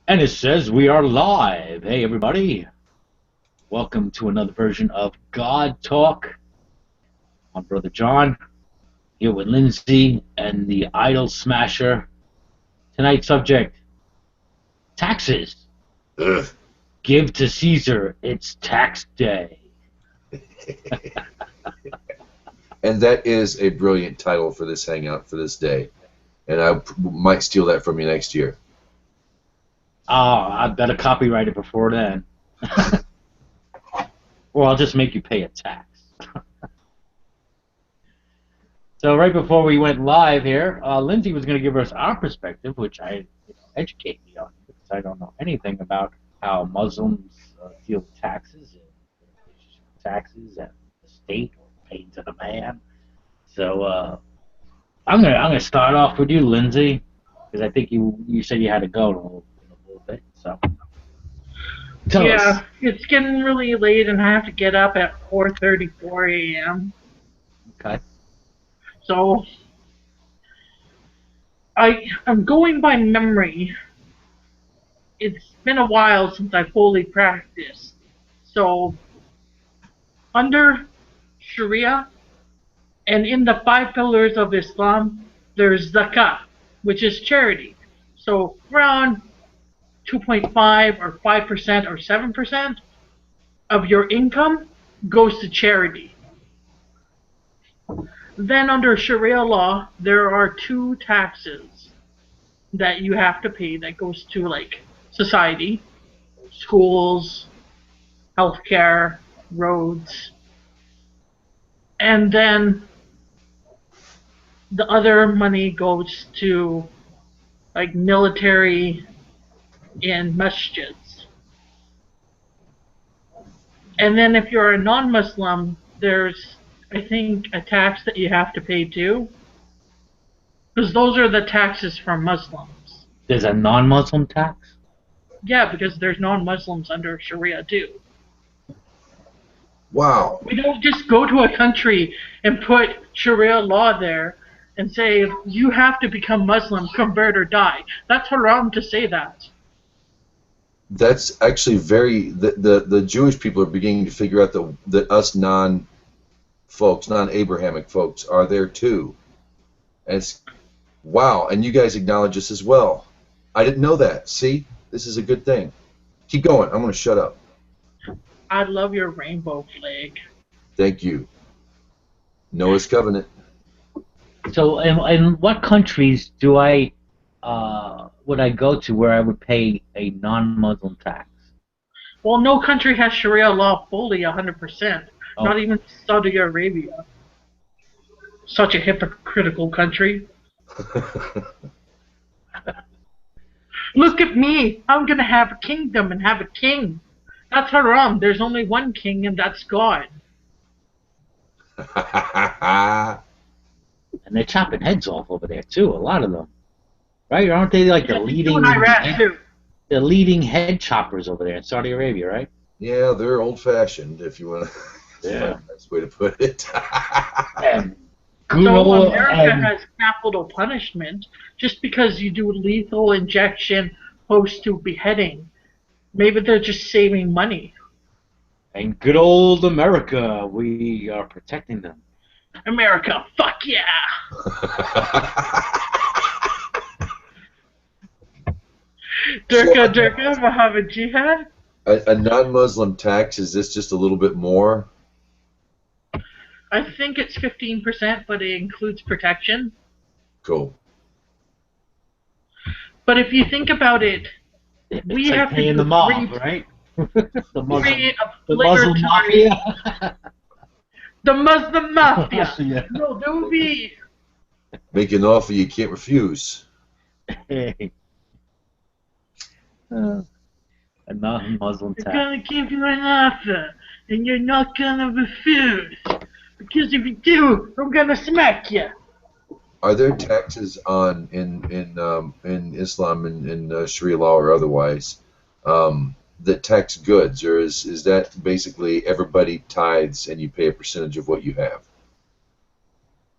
And it says we are live. Hey, everybody. Welcome to another version of God Talk. I'm Brother John, here with Lindsay and the Idol Smasher. Tonight's subject, taxes. Ugh. Give to Caesar, it's tax day. And that is a brilliant title for this hangout for this day. And I might steal that from you next year. I better copyright it before then. Or I'll just make you pay a tax. So right before we went live here, Lindsay was going to give us our perspective, which educate me on, because I don't know anything about how Muslims deal with taxes and the state or paying to the man. So I'm gonna start off with you, Lindsay, because I think you said you had to go in a little bit. So tell us. It's getting really late, and I have to get up at 4:34 a.m. Okay. So I'm going by memory. It's been a while since I fully practiced. So under Sharia and in the 5 pillars of Islam, there's zakah, which is charity. So around 2.5 or 5% or 7% of your income goes to charity. Then under Sharia law, there are two taxes that you have to pay that goes to like society, schools, healthcare, roads, and then the other money goes to like military and masjids. And then if you're a non-Muslim, there's, I think, a tax that you have to pay too. Because those are the taxes for Muslims. There's a non-Muslim tax? Yeah, because there's non-Muslims under Sharia too. Wow. We don't just go to a country and put Sharia law there and say, you have to become Muslim, convert or die. That's haram to say that. That's actually the Jewish people are beginning to figure out that us non-Abrahamic folks are there too. And it's, wow, and you guys acknowledge this as well. I didn't know that. See? This is a good thing. Keep going. I'm going to shut up. I love your rainbow flag. Thank you. Noah's Covenant. So, in what countries would I go to where I would pay a non-Muslim tax? Well, no country has Sharia law fully 100%. Oh. Not even Saudi Arabia. Such a hypocritical country. Look at me. I'm going to have a kingdom and have a king. That's haram. There's only one king, and that's God. And they're chopping heads off over there too. A lot of them, right? Aren't they like the leading? In Iraq too. The leading head choppers over there in Saudi Arabia, right? Yeah, they're old-fashioned, if you want to. Yeah. That's a nice way to put it. So America has capital punishment just because you do lethal injection opposed to beheading. Maybe they're just saving money. And good old America, we are protecting them. America, fuck yeah! Durga, Muhammad Jihad? A non-Muslim tax, is this just a little bit more? I think it's 15%, but it includes protection. Cool. But if you think about it, we it's like have paying to the mob, right? the Muslim mafia. The Muslim mafia. Yeah. No, there will be. Make an offer you can't refuse. Hey. A non-Muslim I'm tax. gonna give you an offer, and you're not gonna refuse. Because if you do, I'm gonna smack you. Are there taxes on in Islam in Sharia law or otherwise that tax goods, or is that basically everybody tithes and you pay a percentage of what you have?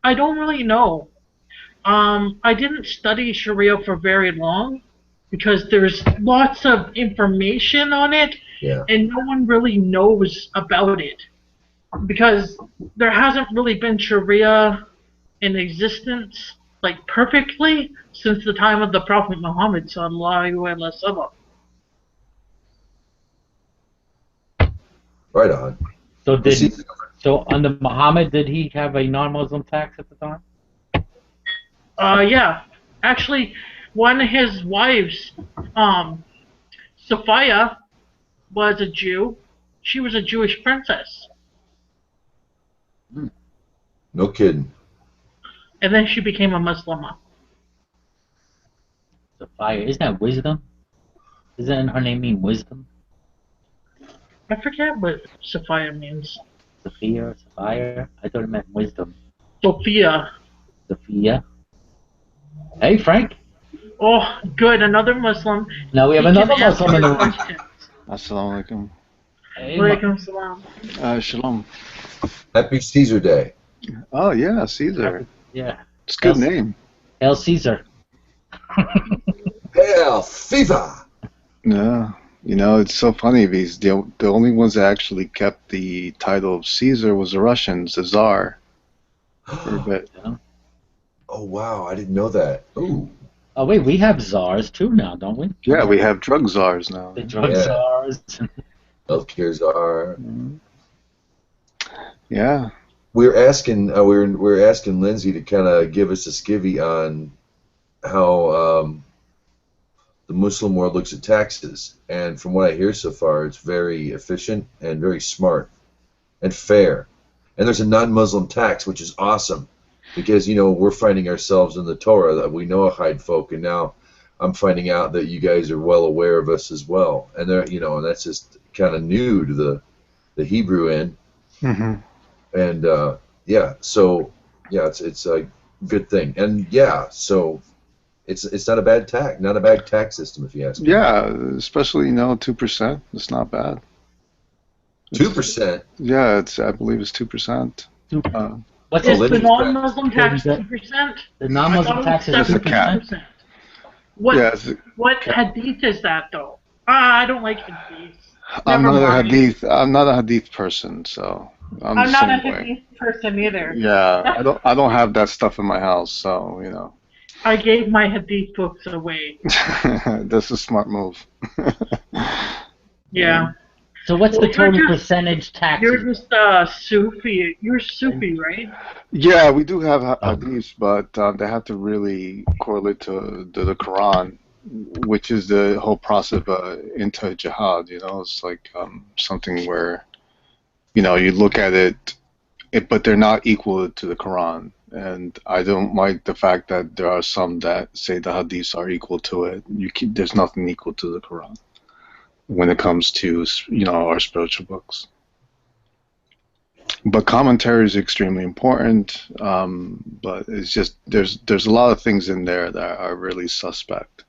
I don't really know. I didn't study Sharia for very long, because there's lots of information on it, Yeah. and no one really knows about it because there hasn't really been Sharia in existence like perfectly since the time of the Prophet Muhammad sallallahu alaihi wasallam. Right on. So Well, see, under Muhammad, did he have a non-Muslim tax at the time? Yeah. Actually, one of his wives, Sophia, was a Jew. She was a Jewish princess. no kidding. And then she became a Muslim. Sophia, isn't that wisdom? Doesn't her name mean wisdom? I forget what Sophia means. Sophia, Sophia? I thought it meant wisdom. Sophia. Sophia. Hey, Frank. Oh, good. Another Muslim. Now we have He another can answer Muslim in the room. questions. Assalamu alaikum. Hey, Walaikum salam. Shalom. Happy Caesar Day. Oh, yeah, Caesar. yeah. It's a good Yes. name. Hail Caesar. Hail Caesar! Yeah. You know, it's so funny because the only ones that actually kept the title of Caesar was the Russians, the Tsar, for a bit. Oh, wow. I didn't know that. Ooh. Oh, wait, we have czars too now, don't we? Yeah, we have drug czars now. The drug Yeah. czars. Healthcare czar. Yeah. We're asking Lindsay to kind of give us a skivvy on how the Muslim world looks at taxes, and from what I hear so far, it's very efficient and very smart and fair. And there's a non-Muslim tax, which is awesome, because we're finding ourselves in the Torah that we know Ahide folk, and now I'm finding out that you guys are well aware of us as well, and and that's just kind of new to the Hebrew end. Mm-hmm. And it's a good thing, and so it's not a bad tax system if you ask me. Yeah, especially 2%. It's not bad. 2%. Yeah, I believe it's 2%. What's Is Lindsay's the non-Muslim tax What 2%? The non-Muslim tax is It's a cap. 2%. What, Yeah, what hadith is that, though? I don't like hadith. I'm Never not a mind. hadith. I'm not a hadith person, so I'm the I'm not a same way. hadith person either. Yeah, I don't have that stuff in my house, so I gave my hadith books away. That's a smart move. Yeah. So what's the Well, you're total just- percentage tax? You're just Sufi. You're Sufi, right? Yeah, we do have hadiths, but they have to really correlate to the Quran, which is the whole process of into jihad. It's like something where you look at it, but they're not equal to the Quran. And I don't like the fact that there are some that say the hadiths are equal to it. There's nothing equal to the Quran when it comes to our spiritual books. But commentary is extremely important. But it's just there's a lot of things in there that are really suspect.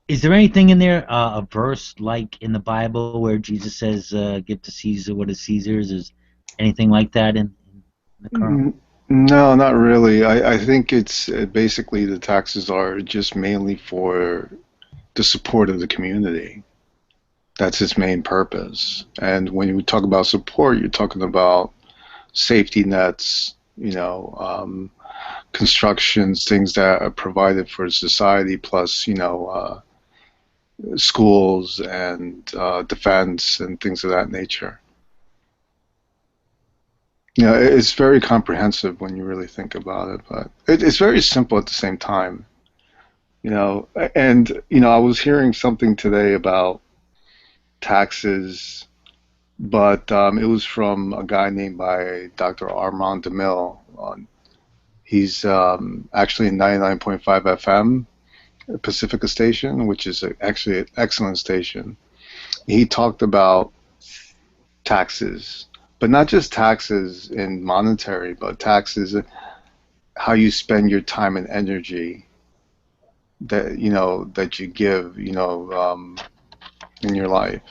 Is there anything in there, a verse like in the Bible where Jesus says, "Give to Caesar what is Caesar's"? Is anything like that in the Quran? No, not really. I think it's basically the taxes are just mainly for the support of the community. That's its main purpose. And when you talk about support, you're talking about safety nets, constructions, things that are provided for society, plus, schools and defense and things of that nature. It's very comprehensive when you really think about it, but it's very simple at the same time. And I was hearing something today about taxes, but it was from a guy named by Dr. Armand DeMille. He's actually in 99.5 FM, Pacifica station, which is actually an excellent station. He talked about taxes, but not just taxes in monetary, but taxes how you spend your time and energy that that you give in your life.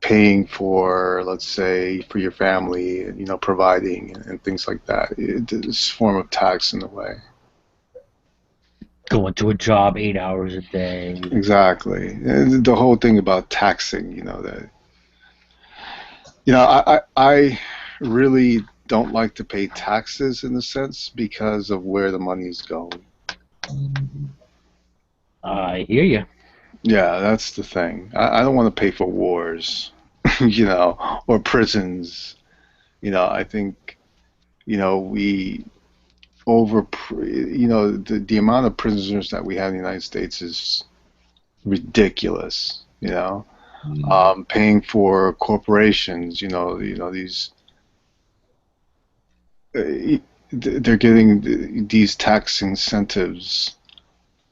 Paying for, let's say, for your family, providing and things like that. It's a form of tax in a way. Going to a job 8 hours a day. Exactly. And the whole thing about taxing, I really don't like to pay taxes in a sense because of where the money is going. Mhm. I hear you. Yeah, that's the thing. I don't want to pay for wars, or prisons. I think, we the amount of prisoners that we have in the United States is ridiculous. Mhm. Paying for corporations, these they're getting these tax incentives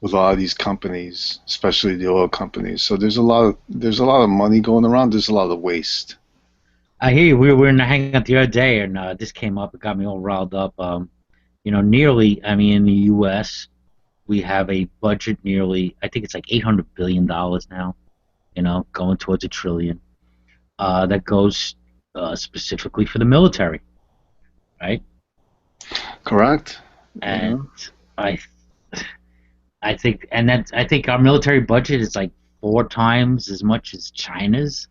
with a lot of these companies, especially the oil companies. So there's a lot of money going around. There's a lot of waste. I hear you. We were in the hangout the other day, and this came up. It got me all riled up. Nearly. I mean, in the U.S., we have a budget nearly. I think it's like $800 billion now. Going towards $1 trillion. That goes specifically for the military, right? Correct? And I, I think our military budget is like 4 times as much as China's.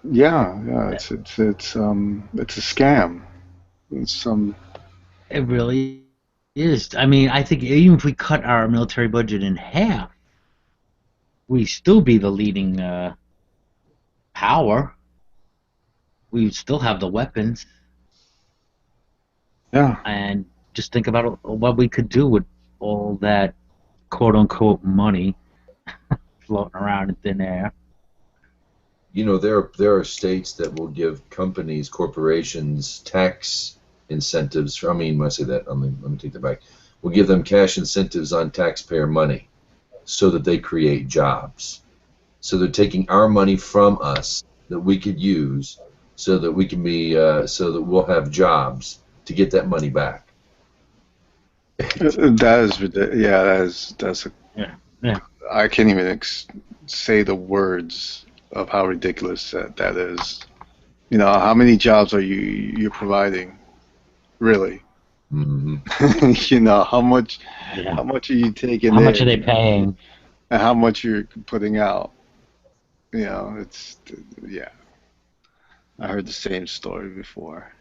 Yeah. It's a scam. It's It really is. I mean, I think even if we cut our military budget in half, we still be the leading power. We would still have the weapons, Yeah. and just think about what we could do with all that quote unquote money floating around in thin air. There are states that will give companies, corporations, tax incentives. I mean, when I say that, let me take that back. We'll give them cash incentives on taxpayer money so that they create jobs. So they're taking our money from us that we could use so that we can be so that we'll have jobs to get that money back. That is ridiculous. Yeah, that's Yeah, yeah. I can't even say the words of how ridiculous that is. How many jobs are you're providing? Really? Hmm. How much Yeah. how much are you taking How much are they in paying? and how much you're putting out? It's yeah. I heard the same story before.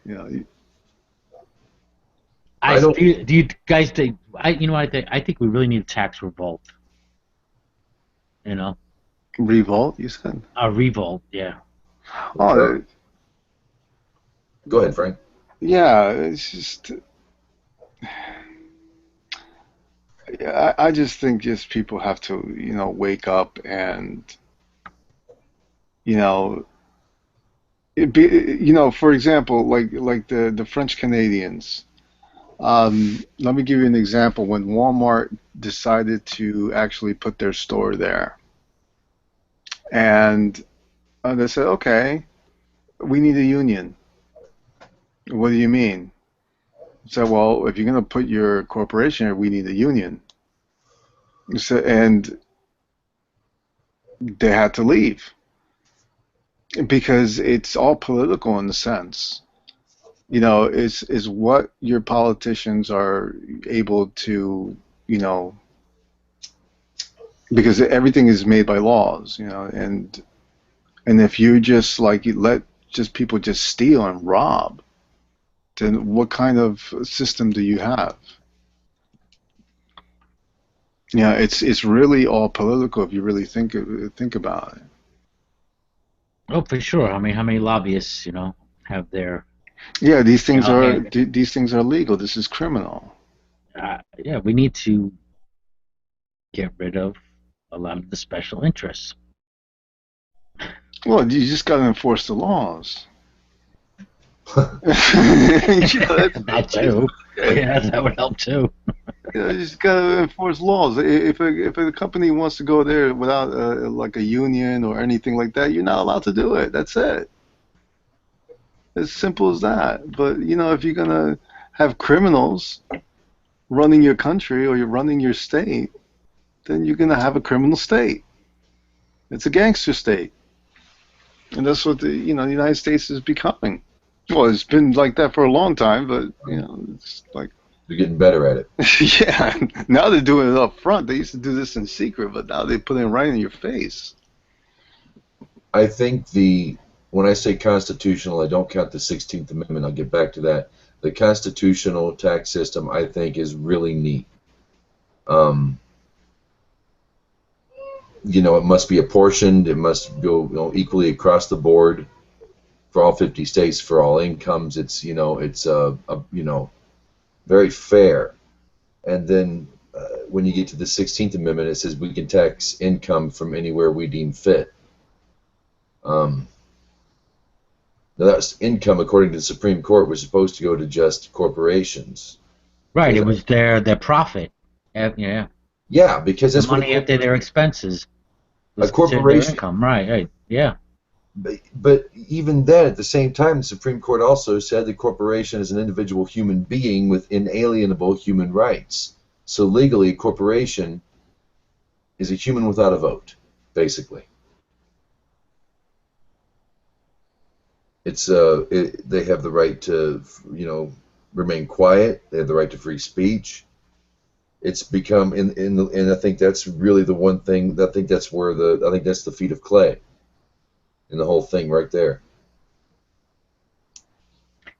I don't. Do you guys think? You know what I think? I think we really need a tax revolt. You know, Revolt, you said? a revolt. Yeah. Oh, Go ahead, Frank. yeah. It's just, yeah, I just think just people have to, wake up and, you know, for example, like the French Canadians. Let me give you an example. When Walmart decided to actually put their store there, and they said, okay, we need a union. What do you mean? So, well, if you're going to put your corporation here, we need a union. So, and they had to leave because it's all political in the sense. Is what your politicians are able to, you know, because everything is made by laws, and if you just like you let just people just steal and rob, then what kind of system do you have? It's really all political if you really think about it. Oh, for sure. I mean, how many lobbyists, have their, Yeah, these things are hand? these things are legal. This is criminal. Yeah, we need to get rid of a lot of the special interests. Well, you just got to enforce the laws. That too. Yeah, that would help too. You just gotta enforce laws. If a company wants to go there without like a union or anything like that, you're not allowed to do it. That's it. As simple as that. But if you're gonna have criminals running your country or you're running your state, then you're gonna have a criminal state. It's a gangster state, and that's what the United States is becoming. Well, it's been like that for a long time, but it's like They're getting better at it. Yeah, now they're doing it up front. They used to do this in secret, but now they put it right in your face. I think when I say constitutional, I don't count the 16th Amendment. I'll get back to that. The constitutional tax system, I think, is really neat. It must be apportioned. It must go equally across the board for all 50 states for all incomes. It's very fair. And then when you get to the 16th Amendment, it says we can tax income from anywhere we deem fit. Now that's income, according to the Supreme Court, was supposed to go to just corporations. Right, it was their profit. Yeah. Yeah, because that's the money after their expenses. A corporation. Their income, right, yeah. But even then, at the same time, the Supreme Court also said the corporation is an individual human being with inalienable human rights. So legally, a corporation is a human without a vote, basically. They have the right to, remain quiet. They have the right to free speech. It's become, and I think that's really the one thing. I think that's the feet of clay, in the whole thing right there. I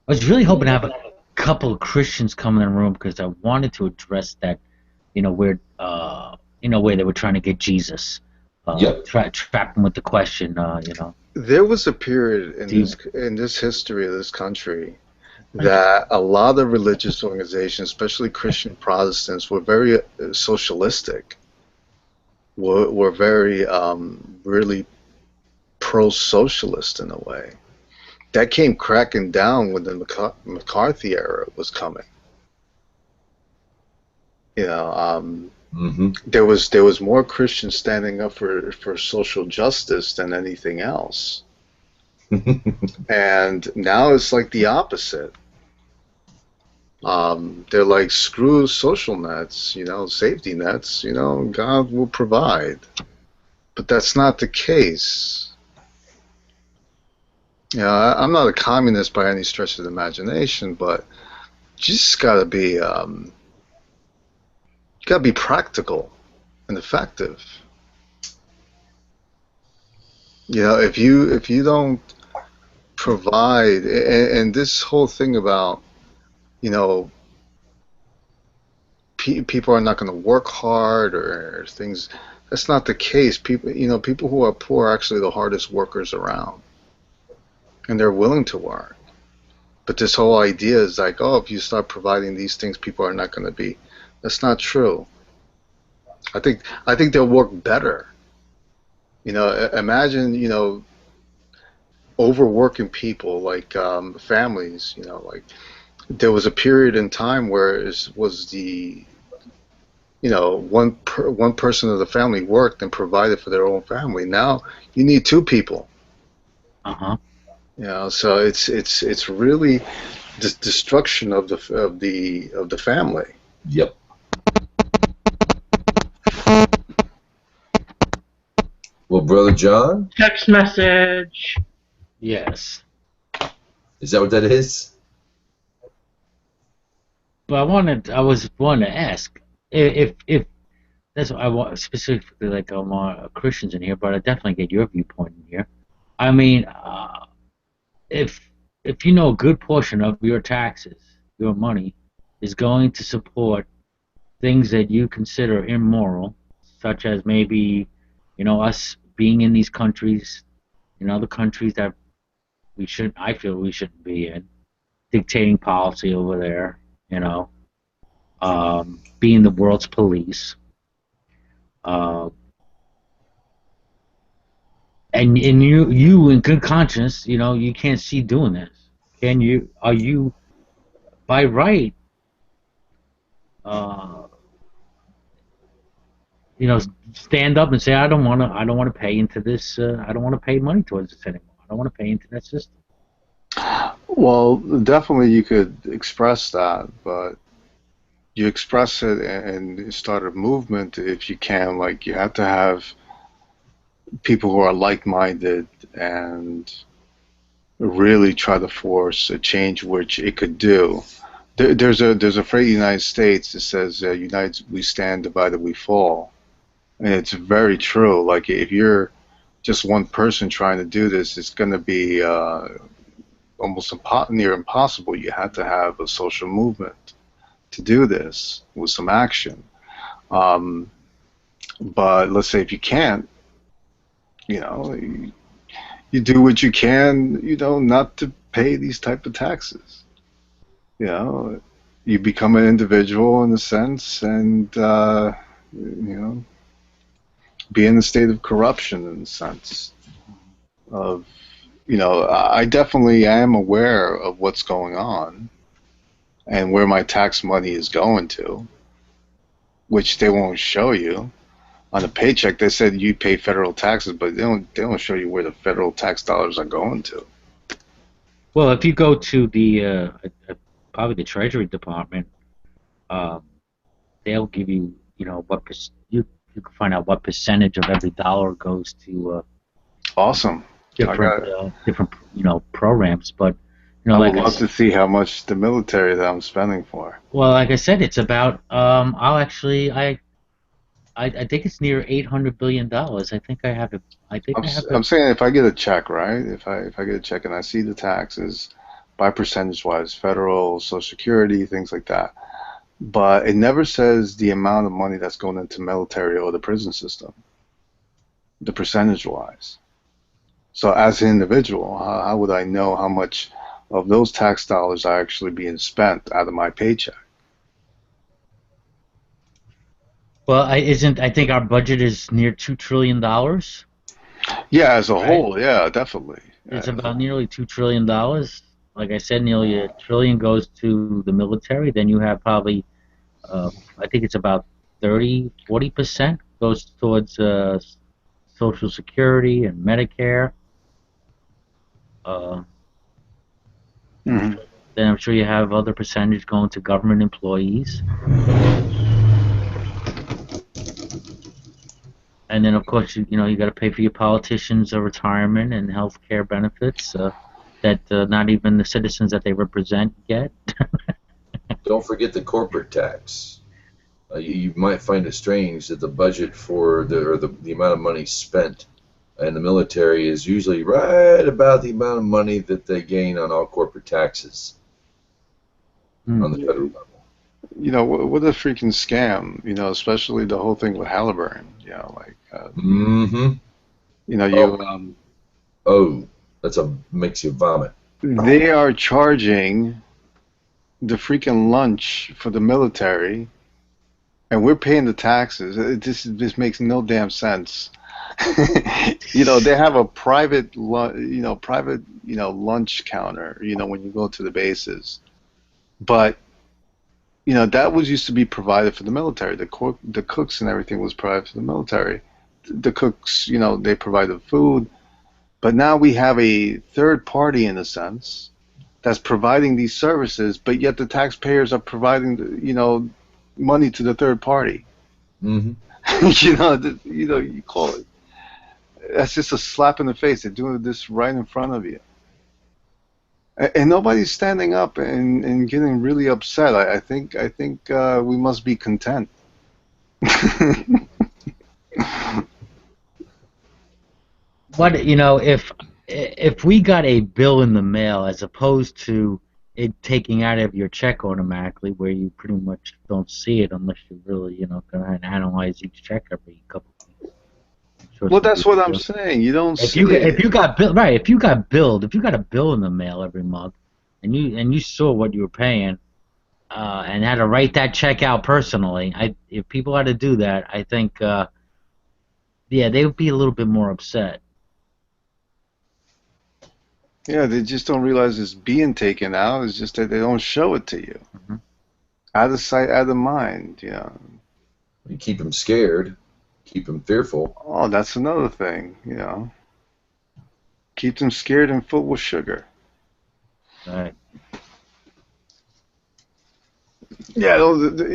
was really hoping to have a couple of Christians come in the room because I wanted to address that, where they were trying to get Jesus, trap him with the question, There was a period in this history of this country that a lot of religious organizations, especially Christian Protestants, were very socialistic. Were very really pro-socialist in a way. That came cracking down when the McCarthy era was coming. There was more Christians standing up for social justice than anything else. And now it's like the opposite. They're like, screw social nets, safety nets, God will provide. But that's not the case. I'm not a communist by any stretch of the imagination, but you just gotta be practical and effective. If you don't provide, and this whole thing about people are not going to work hard or things, that's not the case. People who are poor are actually the hardest workers around, and they're willing to work. But this whole idea is like, if you start providing these things, people are not going to be. That's not true. I think they'll work better. Imagine overworking people, like families. Like there was a period in time where it was the one person of the family worked and provided for their own family. Now you need two people. So it's really the destruction of the family. Yep. Well, Brother John? Text message. Yes. Is that what that is? But I was wanting to ask if that's what I want specifically. Like I want Christians in here, but I definitely get your viewpoint in here. I mean, if a good portion of your taxes, your money, is going to support things that you consider immoral, such as maybe us being in these countries, in other countries that I feel we shouldn't be in, dictating policy over there, being the world's police, and you in good conscience, you can't see doing this. Can you? Are you by right? Stand up and say, I don't want to pay into this. I don't want to pay money towards this anymore. I don't want to pay into that system. Well, definitely you could express that, but you express it and start a movement if you can. Like, you have to have people who are like-minded and really try to force a change, which it could do. There's a phrase in the United States that says, "United we stand, divided we fall," and it's very true. Like if you're just one person trying to do this, it's going to be almost near impossible. You have to have a social movement to do this with some action. But let's say if you can't, you know, you do what you can, you know, not to pay these type of taxes. You know, you become an individual in a sense, and you know, be in a state of corruption in a sense of, you know, I definitely am aware of what's going on and where my tax money is going to, which they won't show you. On a paycheck, they said you pay federal taxes, but they don't show you where the federal tax dollars are going to. Well, if you go to the probably the Treasury Department, they'll give you, you know, you can find out what percentage of every dollar goes to Awesome. different you know, programs. But you know, I like would love to see how much the military that I'm spending for. well, like I said, it's about I think it's near $800 billion. I think I have it. I'm saying if I get a check, right? If I get a check and I see the taxes by percentage wise, federal, Social Security, things like that, but it never says the amount of money that's going into military or the prison system, the percentage wise. So as an individual, how would I know how much of those tax dollars are actually being spent out of my paycheck? Well, I think our budget is near $2 trillion. Yeah, as a Right. whole, yeah, definitely. It's about nearly $2 trillion. Like I said, nearly $1 trillion goes to the military. Then you have probably, I think it's about 40% goes towards Social Security and Medicare. Mhm. Then I'm sure you have other percentage going to government employees. And then, of course, you know, you got to pay for your politicians' retirement and health care benefits that not even the citizens that they represent get. Don't forget the corporate tax. You might find it strange that the budget for the amount of money spent in the military is usually right about the amount of money that they gain on all corporate taxes on the federal level. You know, what a freaking scam, you know, especially the whole thing with Halliburton, you know, like, you know, Makes you vomit. they are charging the freaking lunch for the military, and we're paying the taxes. This makes no damn sense. You know, they have a private lunch counter, you know, when you go to the bases, but you know, that was used to be provided for the military. The cooks and everything was provided for the military. The cooks, you know, they provided food. But now we have a third party, in a sense, that's providing these services, but yet the taxpayers are providing, you know, money to the third party. Mm-hmm. You call it. That's just a slap in the face. They're doing this right in front of you. And nobody's standing up and getting really upset. I think we must be content. What, you know, if we got a bill in the mail as opposed to it taking out of your check automatically, where you pretty much don't see it unless you really, you know, gonna analyze each check every couple of weeks. Well, that's what I'm saying. You don't see it. If you got billed, right? If you got a bill in the mail every month, and you saw what you were paying, and had to write that check out personally, if people had to do that, I think, yeah, they would be a little bit more upset. Yeah, they just don't realize it's being taken out. It's just that they don't show it to you. Mm-hmm. Out of sight, out of mind. Yeah. You keep them scared, keep them fearful. Oh, that's another thing. You know, keep them scared and full with sugar. Right. Yeah,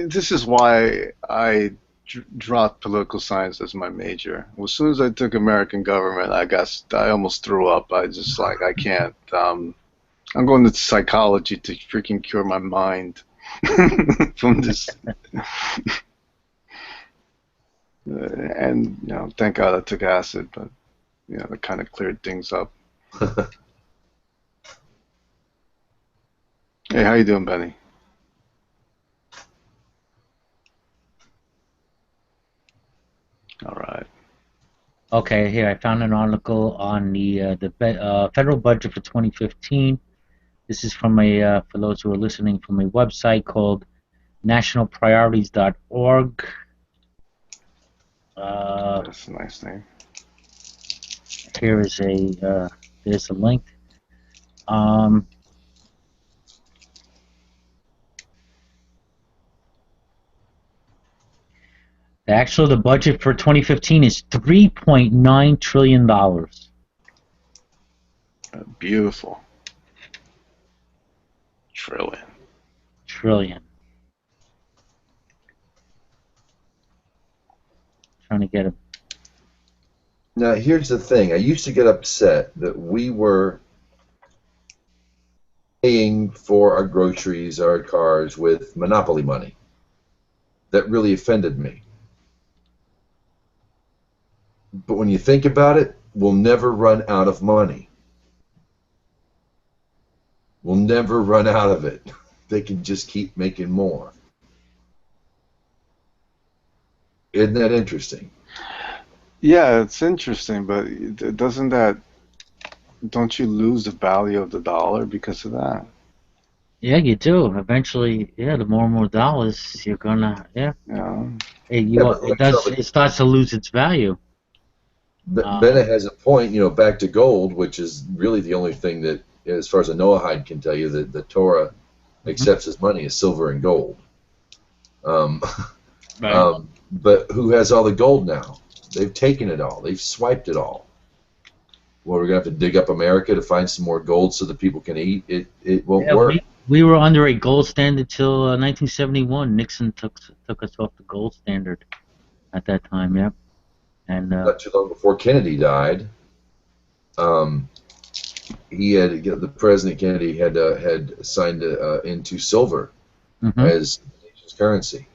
this is why I dropped political science as my major. As soon as I took American government, I almost threw up. I just like, I can't. I'm going to psychology to freaking cure my mind. from this. And thank God I took acid, but that kind of cleared things up. Hey, how you doing, Benny? All right. Okay, here I found an article on the federal budget for 2015. This is from for those who are listening, from a website called nationalpriorities.org. That's a nice name. Here is there's a link. The budget for 2015 is $3.9 trillion. Beautiful. Trillion. Trying to get a. Now, here's the thing. I used to get upset that we were paying for our groceries, our cars with monopoly money. That really offended me. But when you think about it, we'll never run out of money. We'll never run out of it. They can just keep making more. Isn't that interesting? Yeah, it's interesting, but don't you lose the value of the dollar because of that? Yeah, you do. Eventually, the more and more dollars you're gonna, it starts to lose its value. Bennett has a point, back to gold, which is really the only thing that, as far as a Noahide can tell you, that the Torah accepts as money is silver and gold. Right. But who has all the gold now? They've taken it all. They've swiped it all. Well, we're going to have to dig up America to find some more gold so that people can eat. It won't work. We were under a gold standard till 1971. Nixon took us off the gold standard at that time, yeah. And not too long before Kennedy died, the President Kennedy had signed into silver as the nation's currency.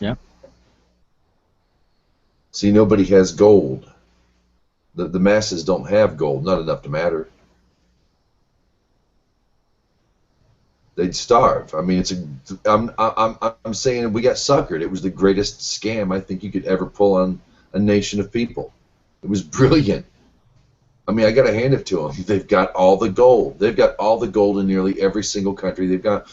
Yeah. See, nobody has gold. The masses don't have gold, not enough to matter. They'd starve. I mean, I'm saying we got suckered. It was the greatest scam I think you could ever pull on a nation of people. It was brilliant. I mean, I got to hand it to them. They've got all the gold. They've got all the gold in nearly every single country. They've got,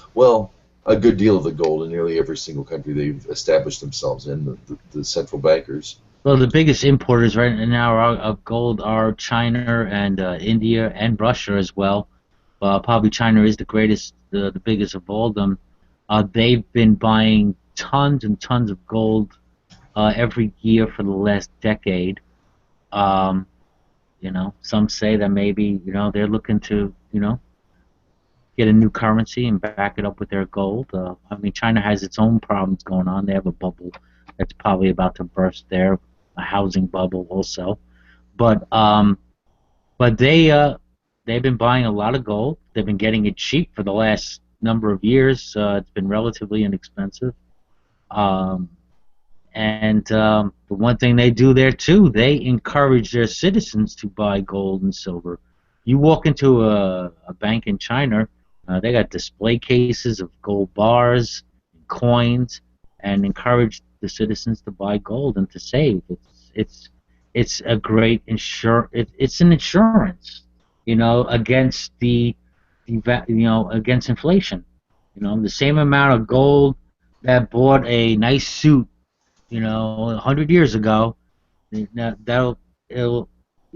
a good deal of the gold in nearly every single country they've established themselves in, the central bankers. Well, the biggest importers right now of gold are China and India and Russia as well. Probably China is the greatest, the biggest of all of them. They've been buying tons and tons of gold every year for the last decade. Some say that maybe they're looking to get a new currency and back it up with their gold. I mean, China has its own problems going on. They have a bubble that's probably about to burst there, a housing bubble also. But they've been buying a lot of gold. They've been getting it cheap for the last number of years. It's been relatively inexpensive. The one thing they do there too, they encourage their citizens to buy gold and silver. You walk into a bank in China, they got display cases of gold bars, and coins, and encourage the citizens to buy gold and to save. It's a great it's an insurance, against against inflation. The same amount of gold that bought a nice suit, 100 years ago, you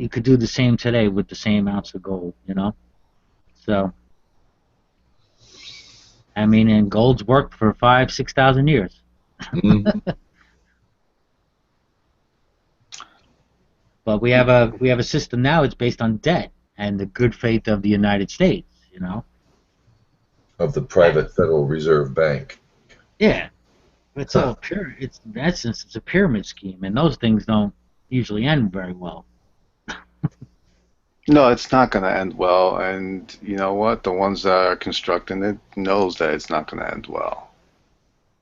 could do the same today with the same ounce of gold, So, I mean, and gold's worked for 5,000-6,000 years. But we have a system now. It's based on debt and the good faith of the United States, Of the private Federal Reserve Bank. Yeah. It's all pure. In essence, it's a pyramid scheme, and those things don't usually end very well. No, it's not going to end well, and you know what? The ones that are constructing it knows that it's not going to end well.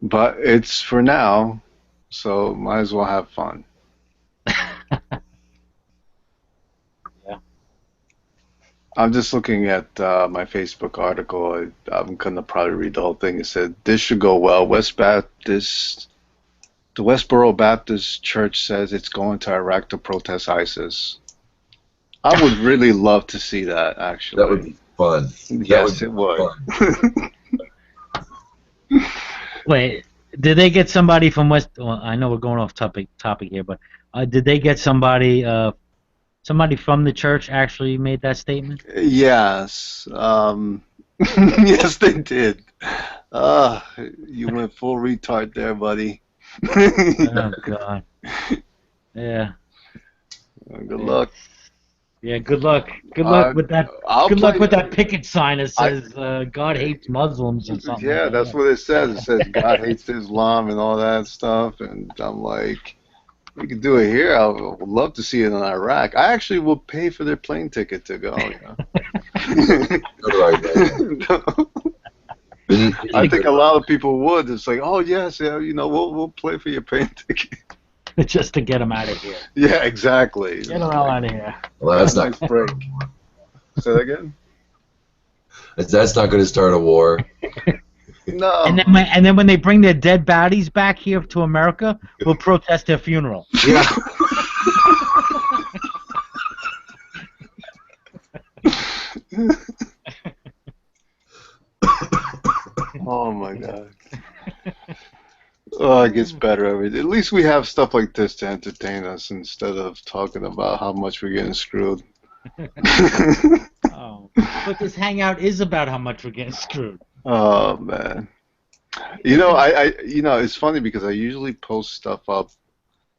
But it's for now, so might as well have fun. Yeah. I'm just looking at my Facebook article. I'm gonna probably read the whole thing. It said this should go well. The Westboro Baptist Church says it's going to Iraq to protest ISIS. I would really love to see that, actually. That would be fun. Yes, it would. Wait, did they get somebody from West? Well, I know we're going off topic here, but did they get somebody from the church actually made that statement? Yes. Yes, they did. You went full retard there, buddy. Oh God. Yeah. Good luck. Yeah. Good luck. Good luck with that. Good luck with that picket sign that says God hates Muslims or something. Yeah, that's what it says. It says God hates Islam and all that stuff. And I'm like, we could do it here. I would love to see it in Iraq. I actually will pay for their plane ticket to go. You know? I think a lot of people would. It's like, oh yes, yeah, you know, we'll pay for your plane ticket. Just to get them out of here. Yeah, exactly. Get them all out of here. Well, that's not nice break. Say that again. That's not going to start a war. No. And then when they bring their dead bodies back here to America, we'll protest their funeral. Yeah. Oh my God. Oh, it gets better every day. At least we have stuff like this to entertain us instead of talking about how much we're getting screwed. Oh, but this hangout is about how much we're getting screwed. Oh man. You know, it's funny because I usually post stuff up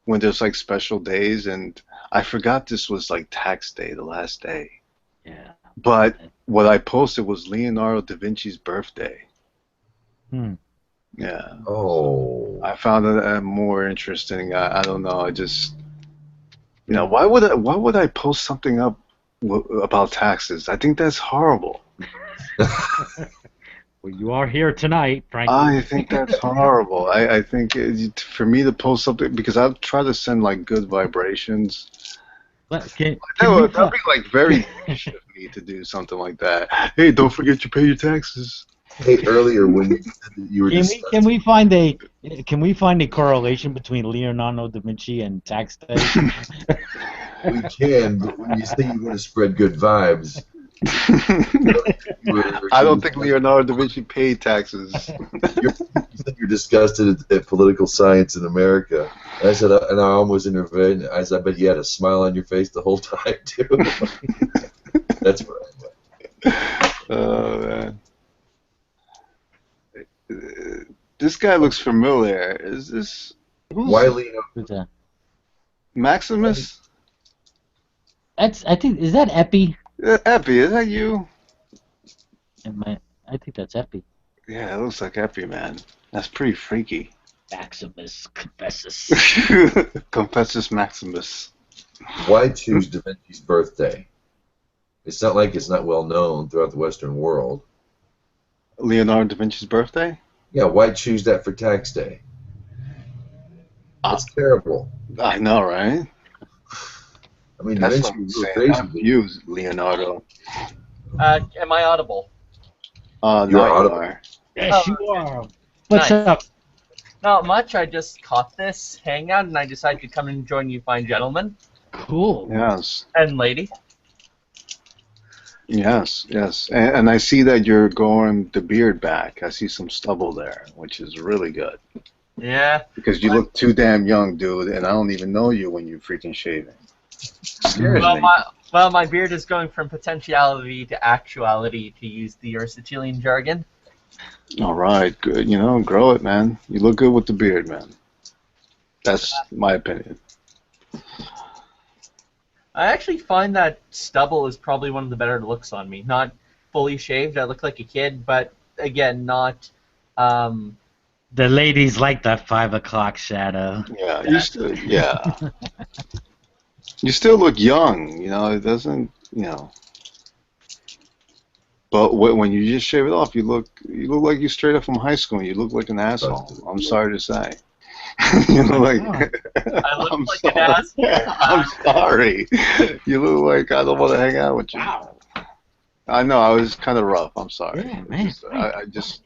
when there's like special days, and I forgot this was like tax day, the last day. Yeah. But what I posted was Leonardo da Vinci's birthday. Yeah. Oh. I found it more interesting. I don't know. I just, you know, why would I post something up about taxes? I think that's horrible. Well, you are here tonight, frankly. I think that's horrible. I think for me to post something, because I'll try to send like good vibrations. That'd be like very niche of me to do something like that. Hey, don't forget to pay your taxes. Hey, earlier when you were can we find a correlation between Leonardo da Vinci and tax day? We can, but when you say you want to spread good vibes, I don't think Leonardo da Vinci paid taxes. You said you're disgusted at political science in America. And I said, and I almost intervened. I said, I bet you had a smile on your face the whole time too. That's what I meant. Oh man. This guy looks familiar. Is this why Leonardo? Maximus? I think is that Epi? Epi, is that you? I think that's Epi. Yeah, it looks like Epi, man. That's pretty freaky. Maximus confesses. Confessus Maximus. Why choose Da Vinci's birthday? It's not like it's not well known throughout the Western world. Leonardo da Vinci's birthday? Yeah, why choose that for tax day? That's terrible. I know, right? I mean, that's Da Vinci what was I'm saying. You, Leonardo. Am I audible? You're audible. Yes, you are. What's up? Not much. I just caught this hangout, and I decided to come and join you fine gentlemen. Cool. Yes. And lady. Yes, yes. And I see that you're growing the beard back. I see some stubble there, which is really good. Yeah. Because you look too damn young, dude, and I don't even know you when you're freaking shaving. Scares me. My beard is going from potentiality to actuality, to use the Aristotelian jargon. All right, good. You know, grow it, man. You look good with the beard, man. That's my opinion. I actually find that stubble is probably one of the better looks on me. Not fully shaved, I look like a kid, but again, not. The ladies like that 5 o'clock shadow. Yeah, you still look young. You know, it doesn't. you know. But when you just shave it off, you look like you straight up from high school. And you look like an asshole. I'm sorry to say. You know, like I look I'm like sorry. an asshole. I'm sorry. You look like I don't want to hang out with you. Wow. I know I was kind of rough. I'm sorry. Yeah, man. I just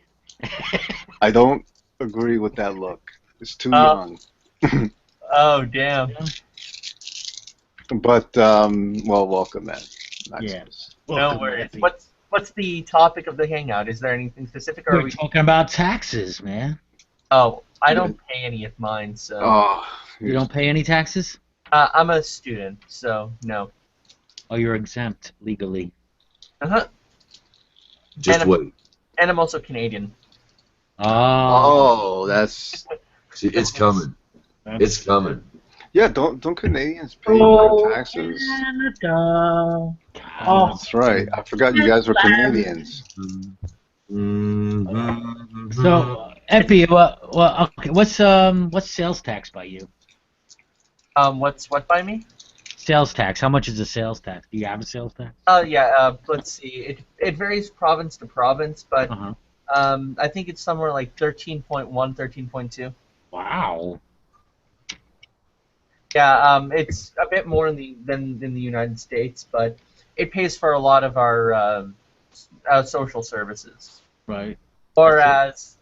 I don't agree with that look. It's too Oh. young. Oh, damn. But well, welcome, man. Maximus. No Welcome, worries. Matthew. What's the topic of the hangout? Is there anything specific, or are We're we? talking about taxes, man. Oh, I don't pay any of mine, so Oh, You don't pay any taxes? I'm a student, so no. Oh, you're exempt legally. Uh-huh. Just And wait. And I'm also Canadian. Oh. Oh, that's See, it's coming. It's coming. yeah. Don't Canadians pay Oh, more taxes? Canada. God. Oh. That's right. I forgot you guys were Canadians. Mm-hmm. So, Epi, okay, what's sales tax by you? What's what by me? Sales tax. How much is the sales tax? Do you have a sales tax? Yeah. Let's see. It varies province to province, but Uh-huh. I think it's somewhere like 13.1, 13.2. Wow. Yeah. It's a bit more than in the United States, but it pays for a lot of our social services, Right. or as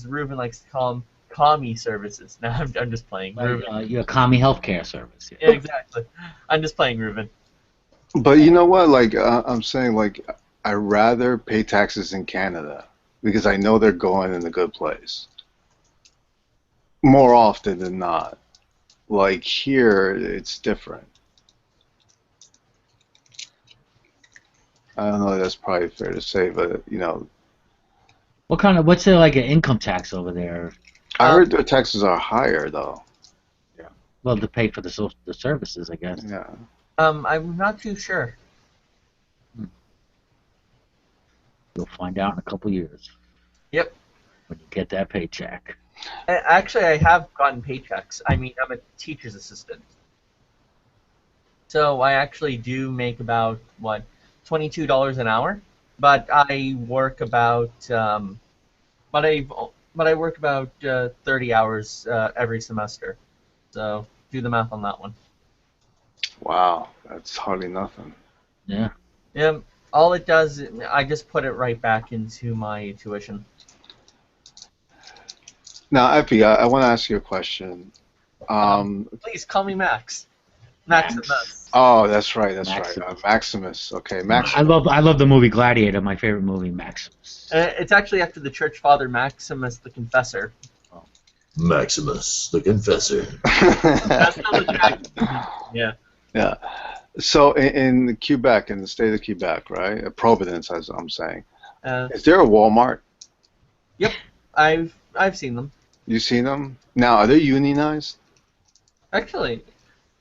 Ruben likes to call them, commie services. No, I'm just playing. Ruben. Your commie healthcare service. Yeah. Yeah, exactly. I'm just playing Ruben. But you know what? Like I'm saying, like I rather pay taxes in Canada because I know they're going in a good place. More often than not. Like here, it's different. I don't know. That's probably fair to say, but you know, What's there like an income tax over there? I heard their taxes are higher though. Well, to pay for the services, I guess. Yeah. I'm not too sure. You'll find out in a couple years. Yep. When you get that paycheck. Actually, I have gotten paychecks. I mean, I'm a teacher's assistant. So I actually do make about, what, $22 an hour? But I work about, but I work about 30 hours every semester. So do the math on that one. Wow, that's hardly nothing. Yeah. Yeah, all it does, I just put it right back into my tuition. Now, Epi, I want to ask you a question. Please call me Max. Maximus. Oh, that's right. That's Maximus. right. Maximus. Okay, Maximus. I love the movie Gladiator. My favorite movie, Maximus. It's actually after the church father Maximus the Confessor. Maximus, the Confessor. That's not the Jack. Yeah. Yeah. So in Quebec, in the state of Quebec, right? Providence, as I'm saying, is there a Walmart? Yep. I've seen them. You seen them? Now, are they unionized? Actually,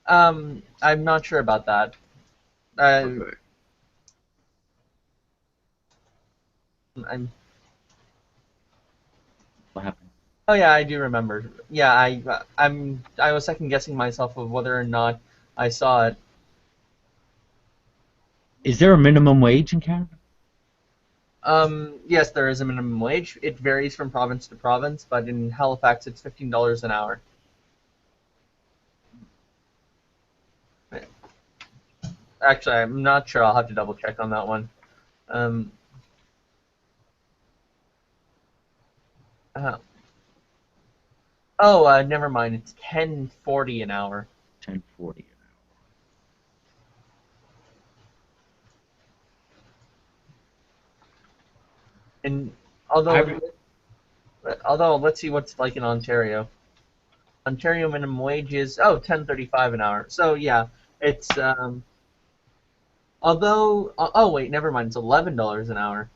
I'm not sure about that. Okay. I'm. What happened? Oh yeah, I do remember. Yeah, I was second guessing myself of whether or not I saw it. Is there a minimum wage in Canada? Yes, there is a minimum wage. It varies from province to province, but in Halifax, it's $15 an hour. Actually, I'm not sure. I'll have to double check on that one. Never mind. It's $10.40 an hour. 10.40. And although let's see what's like in Ontario. Ontario minimum wage is $10.35 an hour. So yeah, it's wait, never mind. It's $11 an hour.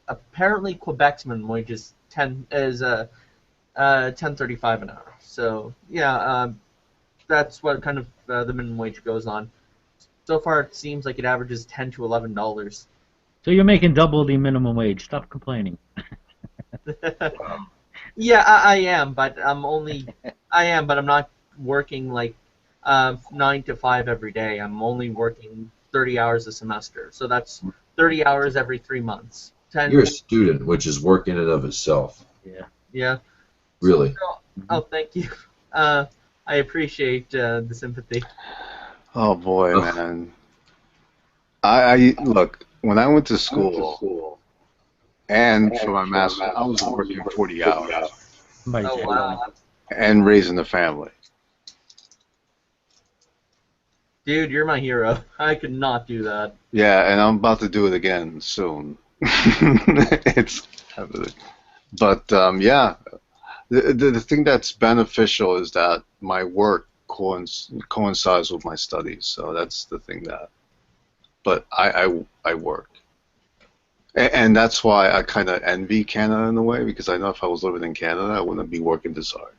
Apparently Quebec's minimum wage is $10.35 an hour. So yeah, that's what kind of the minimum wage goes on. So far, it seems like it averages $10 to $11. So you're making double the minimum wage. Stop complaining. Yeah, I am, but I'm not working like 9 to 5 every day. I'm only working 30 hours a semester, so that's 30 hours every 3 months. 10. You're a student, which is work in and of itself. Yeah. Yeah. Really. Oh, thank you. I appreciate the sympathy. Oh boy, Ugh. man. I look, when I went to school and for my master, I was working 40 hours Somebody's Oh, echoing. wow. and raising a family. Dude, you're my hero. I could not do that. Yeah, and I'm about to do it again soon. It's, but yeah, the thing that's beneficial is that my work coincides with my studies, so that's the thing that. But I work, and that's why I kind of envy Canada in a way, because I know if I was living in Canada, I wouldn't be working this hard.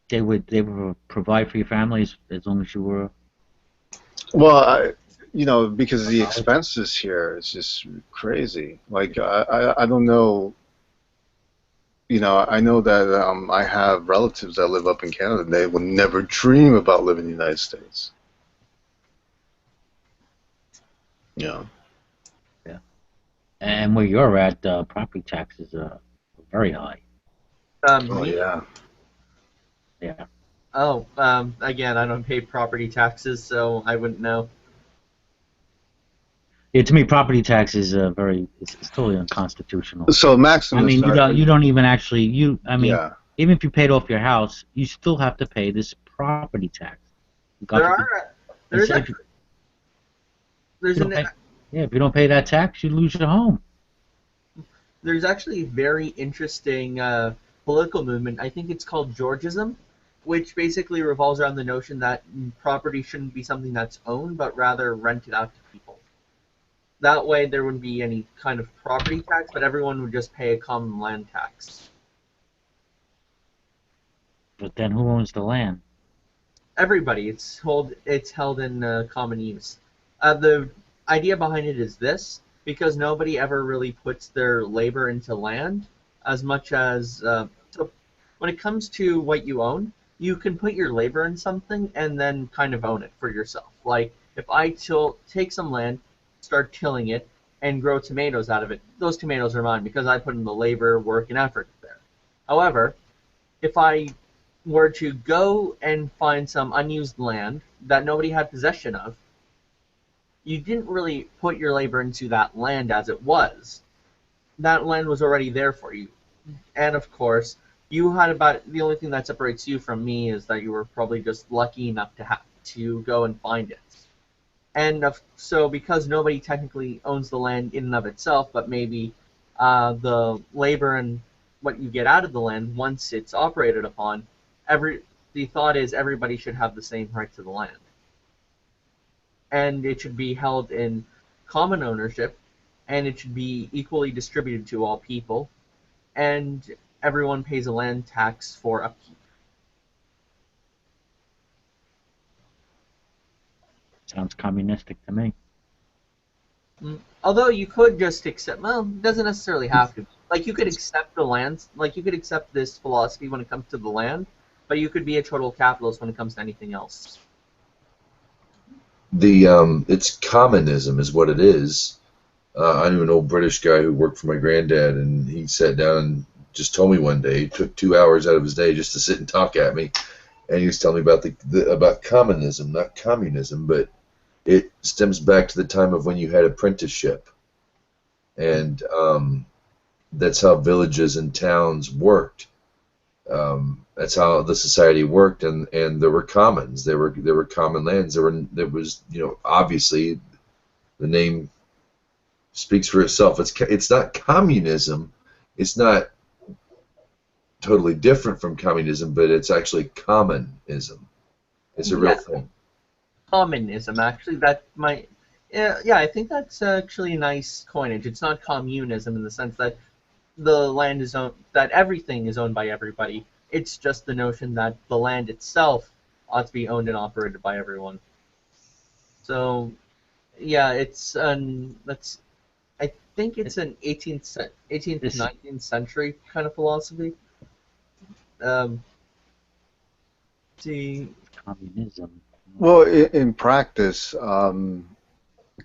They would provide for your families as long as you were. Well, because the expenses here is just crazy. Like I don't know. I know that I have relatives that live up in Canada, and they would never dream about living in the United States. Yeah. And where you're at, property taxes are very high. Oh Me? yeah. Yeah. Oh, again, I don't pay property taxes, so I wouldn't know. Yeah, to me, property tax is it's totally unconstitutional. So Maximus, I mean, you don't even actually yeah. even if you paid off your house, you still have to pay this property tax. God There forbid- are there's if actually there's you don't an pay- yeah, if you don't pay that tax, you lose your home. there's actually a very interesting political movement. I think it's called Georgism, which basically revolves around the notion that property shouldn't be something that's owned, but rather rented out to people. That way, there wouldn't be any kind of property tax, but everyone would just pay a common land tax. But then who owns the land? Everybody, it's held in common use. The idea behind it is this: because nobody ever really puts their labor into land as much as so when it comes to what you own, you can put your labor in something and then kind of own it for yourself. Like if I take some land, start tilling it, and grow tomatoes out of it, those tomatoes are mine because I put in the labor, work, and effort there. However, if I were to go and find some unused land that nobody had possession of, you didn't really put your labor into that land as it was. That land was already there for you. And of course, you had about the only thing that separates you from me is that you were probably just lucky enough to have to go and find it. And so because nobody technically owns the land in and of itself, but maybe the labor and what you get out of the land once it's operated upon, the thought is everybody should have the same right to the land. And it should be held in common ownership, and it should be equally distributed to all people, and everyone pays a land tax for upkeep. Sounds communistic to me. Although you could just accept, well, it doesn't necessarily have to. Like you could accept the land, like you could accept this philosophy when it comes to the land, but you could be a total capitalist when it comes to anything else. It's communism is what it is. I knew an old British guy who worked for my granddad, and he sat down and just told me one day. He took 2 hours out of his day just to sit and talk at me, and he was telling me about about communism, not communism, but it stems back to the time of when you had apprenticeship, and that's how villages and towns worked. That's how the society worked, and there were commons. There were common lands. There was obviously the name speaks for itself. It's not communism. It's not totally different from communism, but it's actually commonism. It's a real thing. Communism, actually, that might. Yeah, I think that's actually a nice coinage. It's not communism in the sense that the land is owned, that everything is owned by everybody. It's just the notion that the land itself ought to be owned and operated by everyone. So, yeah, it's think it's an 18th, This 19th century kind of philosophy. Um, see, communism. Well, in practice,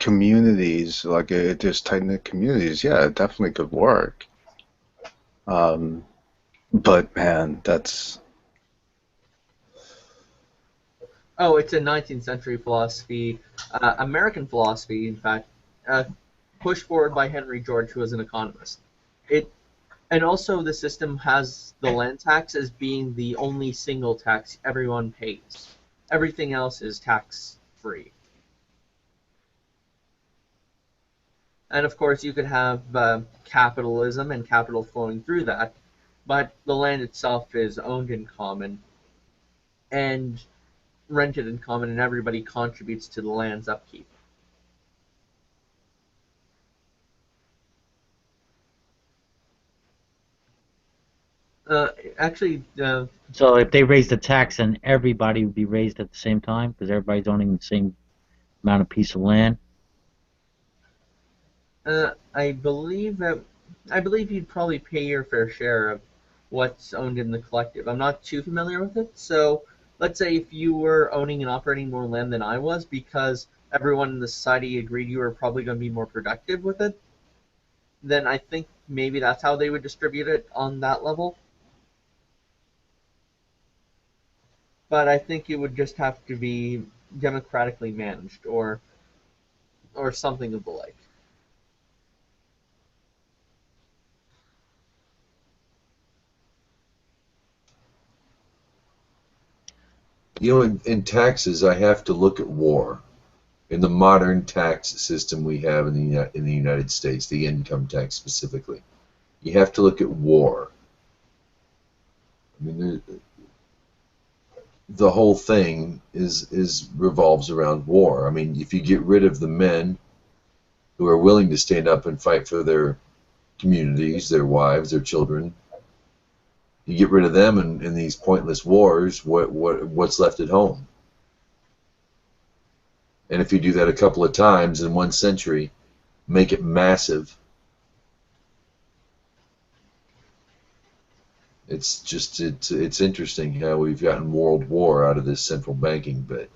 communities like just tight knit communities, yeah, it definitely could work. Um, but man, that's oh, it's a 19th century philosophy, American philosophy, in fact, uh, pushed forward by Henry George, who was an economist. It And also the system has the land tax as being the only single tax everyone pays. Everything else is tax free. And of course, you could have capitalism and capital flowing through that, but the land itself is owned in common and rented in common, and everybody contributes to the land's upkeep. Uh, actually, So if they raise the tax, then everybody would be raised at the same time because everybody's owning the same amount of piece of land. I believe you'd probably pay your fair share of what's owned in the collective. I'm not too familiar with it, so let's say if you were owning and operating more land than I was, because everyone in the society agreed you were probably going to be more productive with it, then I think maybe that's how they would distribute it on that level. But I think it would just have to be democratically managed, or something of the like. You know, in taxes, I have to look at war. In the modern tax system we have in the United States, the income tax specifically, you have to look at war. I mean, the whole thing is revolves around war. I mean, if you get rid of the men who are willing to stand up and fight for their communities, their wives, their children, you get rid of them in these pointless wars. What's left at home? And if you do that a couple of times in one century, make it massive. It's interesting how we've gotten world war out of this central banking bit.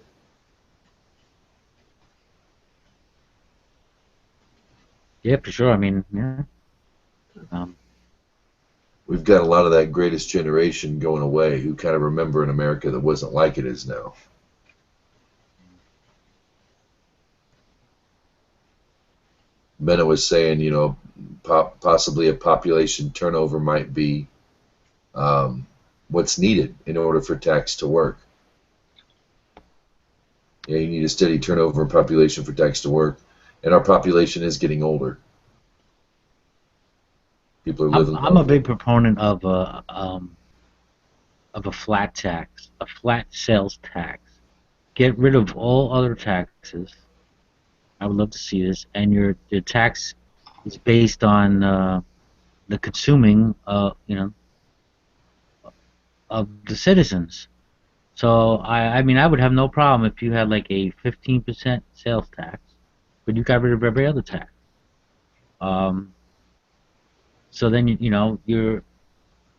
Yeah, for sure. I mean, yeah. Um, We've got a lot of that greatest generation going away who kind of remember an America that wasn't like it is now. Bennett was saying, you know, possibly a population turnover might be what's needed in order for tax to work. Yeah, you need a steady turnover in population for tax to work, and our population is getting older. People are living I'm a longer. big proponent of a flat tax, a flat sales tax. Get rid of all other taxes. I would love to see this, and your tax is based on the consuming, of the citizens. So I mean, I would have no problem if you had like a 15% sales tax, but you got rid of every other tax. Um, so then you're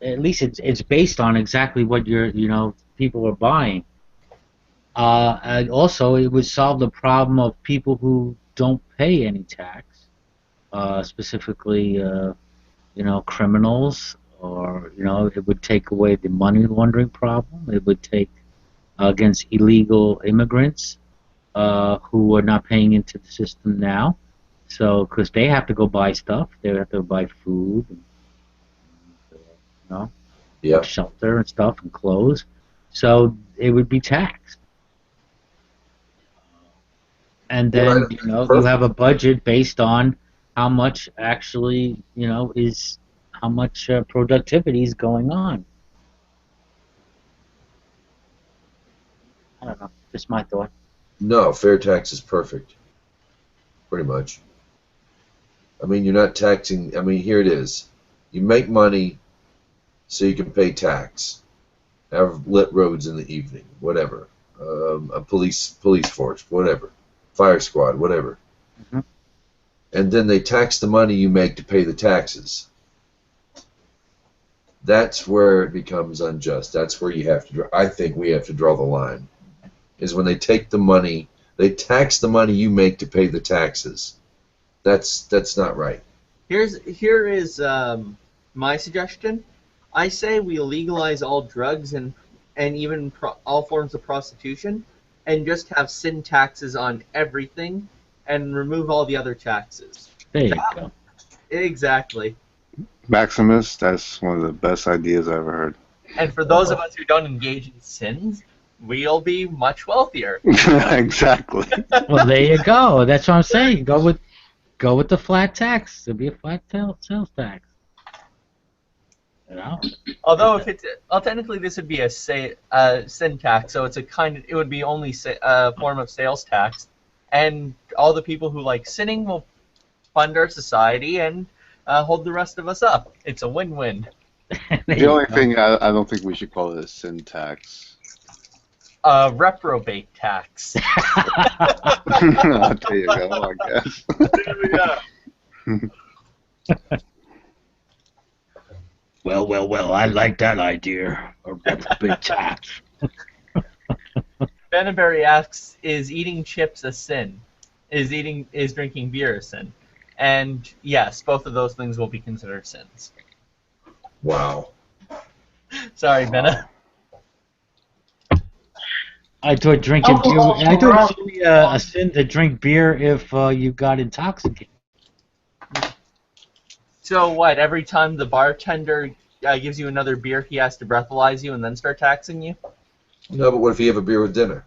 at least it's based on exactly what people are buying. And also, it would solve the problem of people who don't pay any tax, specifically, criminals, or it would take away the money laundering problem. It would take against illegal immigrants who are not paying into the system now. So, because they have to go buy stuff, they have to buy food, and, Yeah. shelter and stuff, and clothes. So it would be taxed. And Well, then you perfect. have a budget based on how much actually is how much productivity is going on. I don't know, just my thought. No, fair tax is perfect. Pretty much. I mean, you're not taxing. I mean, here it is. You make money so you can pay tax. Have lit roads in the evening, whatever. A police force, whatever. Fire squad, whatever. Mhm. and then they tax the money you make to pay the taxes. That's where it becomes unjust. That's where you have to. I think we have to draw the line. Is when they take the money, they tax the money you make to pay the taxes. That's not right. Here is my suggestion. I say we legalize all drugs and even all forms of prostitution, and just have sin taxes on everything, and remove all the other taxes. There you go. Exactly. Maximus, that's one of the best ideas I ever heard. And for those of us who don't engage in sins, we'll be much wealthier. Exactly. Well, there you go. That's what I'm saying. Go with the flat tax. There'll be a flat sales tax. You know? Although if it's technically this would be a sin tax, so it's it would be only a form of sales tax, and all the people who like sinning will fund our society and hold the rest of us up. It's a win-win. The only thing I don't think we should call it a sin tax. Reprobate tax. There you go, I guess. There we go. Well, I like that idea. A reprobate tax. Benneberry asks, is eating chips a sin? Is drinking beer a sin? And yes, both of those things will be considered sins. Wow. Sorry, Benna. I thought drinking beer. I thought it would be a sin to drink beer if you got intoxicated. So what? Every time the bartender gives you another beer, he has to breathalyze you and then start taxing you? No, but what if you have a beer with dinner?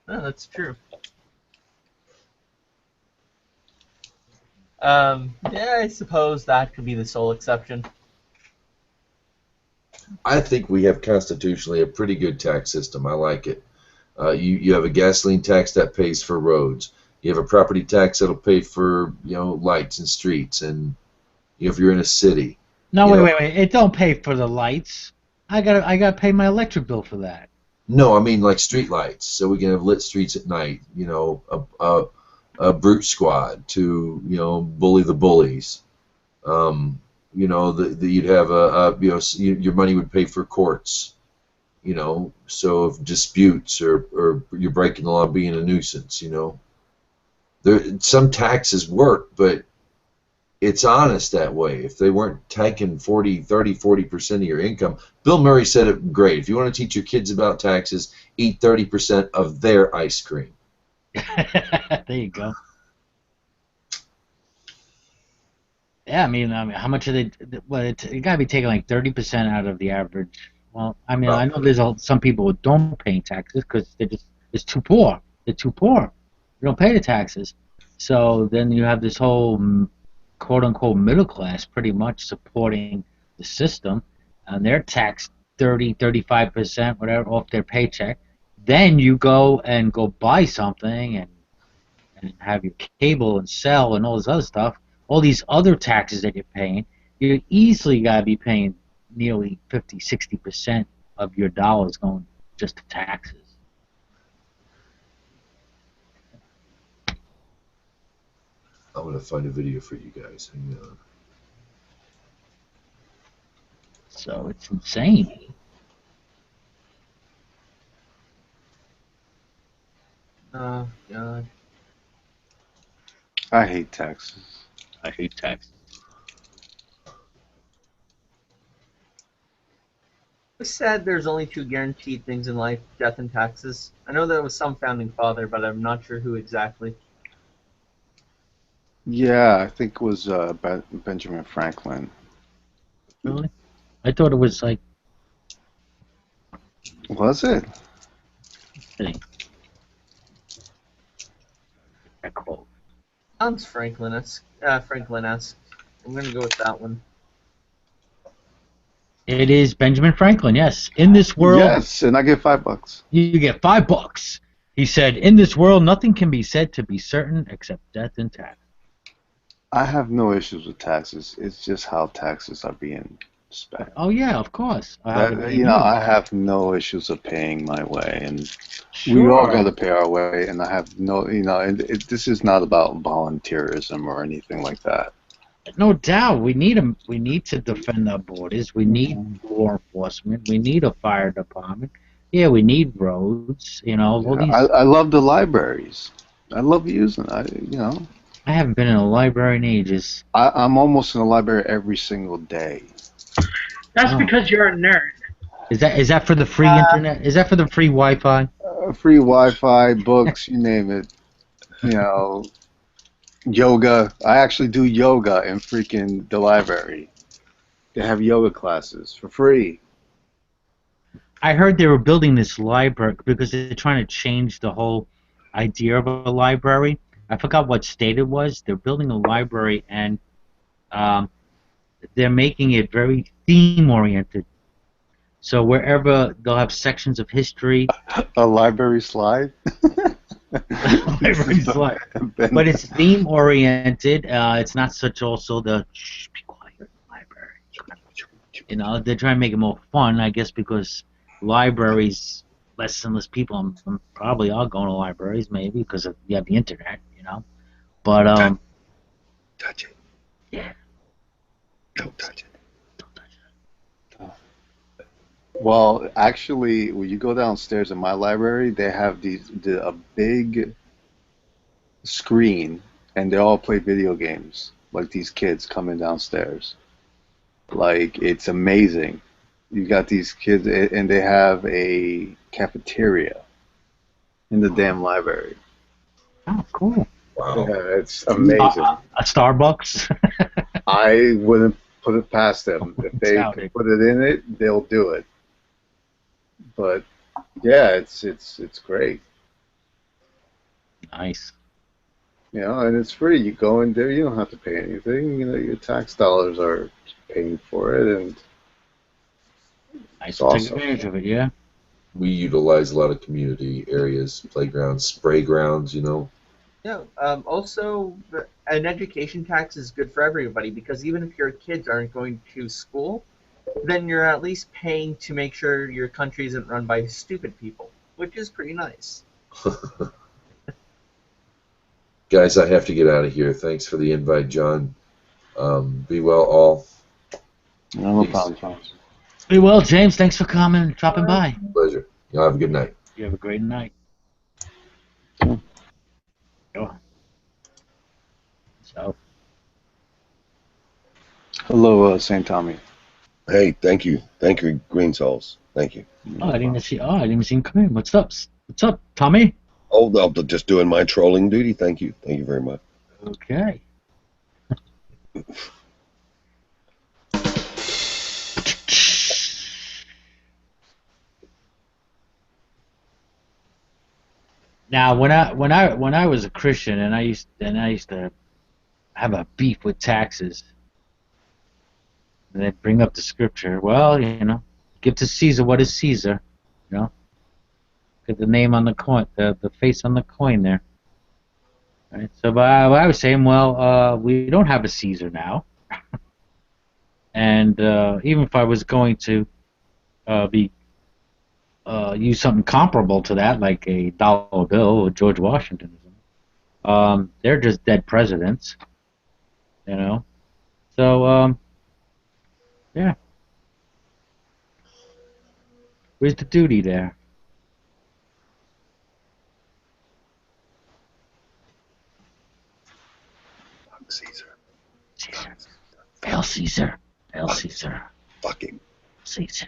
Oh, that's true. Yeah, I suppose that could be the sole exception. I think we have constitutionally a pretty good tax system. I like it. You have a gasoline tax that pays for roads. You have a property tax that'll pay for lights and streets, and if you're in a city. No, wait. It don't pay for the lights. I gotta pay my electric bill for that. No, I mean like street lights, so we can have lit streets at night. A brute squad to bully the bullies. You'd have your money would pay for courts. So if disputes or you're breaking the law, being a nuisance. Some taxes work, but it's honest that way. If they weren't taking 30-40% of your income, Bill Murray said it great. If you want to teach your kids about taxes, eat 30% of their ice cream. There you go. Yeah, I mean, how much are they? Well, it got to be taking like 30% out of the average. Well, I mean, I know there's some people who don't pay taxes because it's too poor. They're too poor. They don't pay the taxes. So then you have this whole quote-unquote middle class pretty much supporting the system, and they're taxed 30-35%, whatever, off their paycheck. Then you go buy something and have your cable and cell and all this other stuff. All these other taxes that you're paying, you easily got to be paying nearly 50-60% of your dollars going just to taxes. I'm going to find a video for you guys. Hang on. So it's insane. Oh, God. I hate taxes. I hate taxes. It's sad there's only two guaranteed things in life, death and taxes. I know there was some founding father, but I'm not sure who exactly. Yeah, I think it was Benjamin Franklin. Really? I thought it was like... Was it? That quote. Sounds Franklin-esque. Franklin-esque. I'm going to go with that one. It is Benjamin Franklin, yes. In this world... Yes, and I get $5. You get $5. He said, in this world, nothing can be said to be certain except death and tax. I have no issues with taxes. It's just how taxes are being spend. Oh yeah, of course. I have no issues of paying my way, and we all Sure. got to pay our way. And I have no, and this is not about volunteerism or anything like that. No doubt, we need to defend our borders. We need law enforcement. We need a fire department. Yeah, we need roads. All Yeah, these. I love the libraries. I love using. I haven't been in a library in ages. I'm almost in the library every single day. That's Oh. because you're a nerd. Is that for the free internet? Is that for the free Wi-Fi? Free Wi-Fi, books, you name it. Yoga. I actually do yoga in freaking the library. They have yoga classes for free. I heard they were building this library because they're trying to change the whole idea of a library. I forgot what state it was. They're building a library and they're making it very theme-oriented. So wherever they'll have sections of history, A library slide. library slide. But it's theme-oriented. It's not such also the shh, be quiet library. They're trying to make it more fun, I guess, because libraries, less and less people probably are going to libraries, maybe because you have the internet, But Touch it. yeah, Don't touch it. don't touch it. Well, actually, when you go downstairs in my library, they have a big screen, and they all play video games. Like these kids coming downstairs, like it's amazing. You got these kids, and they have a cafeteria in the damn library. Oh, cool. Wow. Yeah, it's amazing. A Starbucks. I wouldn't put it past them. If they Doubt can it. put it in it, they'll do it. But yeah, it's great. Nice. And it's free. You go in there, you don't have to pay anything. Your tax dollars are paying for it, and Nice It's to take awesome. advantage of it, yeah. We utilize a lot of community areas, playgrounds, spray grounds, Yeah. Also, an education tax is good for everybody because even if your kids aren't going to school, then you're at least paying to make sure your country isn't run by stupid people, which is pretty nice. Guys, I have to get out of here. Thanks for the invite, John. Be well, all. no Peace. problem, Tom. Be well, James. Thanks for coming and dropping by. Pleasure. Y'all have a good night. You have a great night. Go. So, Hello, St. Tommy. Hey, thank you, Green Souls. Thank you. I didn't even see. I didn't even see him come in. What's up? What's up, Tommy? Oh, I'm just doing my trolling duty. Thank you very much. Okay. Now, when I was a Christian and I used to have a beef with taxes, and they'd bring up the scripture. Well, give to Caesar what is Caesar. Get the name on the coin, the face on the coin there. Right. So, but I was saying, well, we don't have a Caesar now, and even if I was going to use something comparable to that, like a dollar bill or George Washington, they're just dead presidents, So, yeah. Where's the duty there? Caesar. Caesar. Fail Caesar. Fail Caesar. Fucking. Caesar.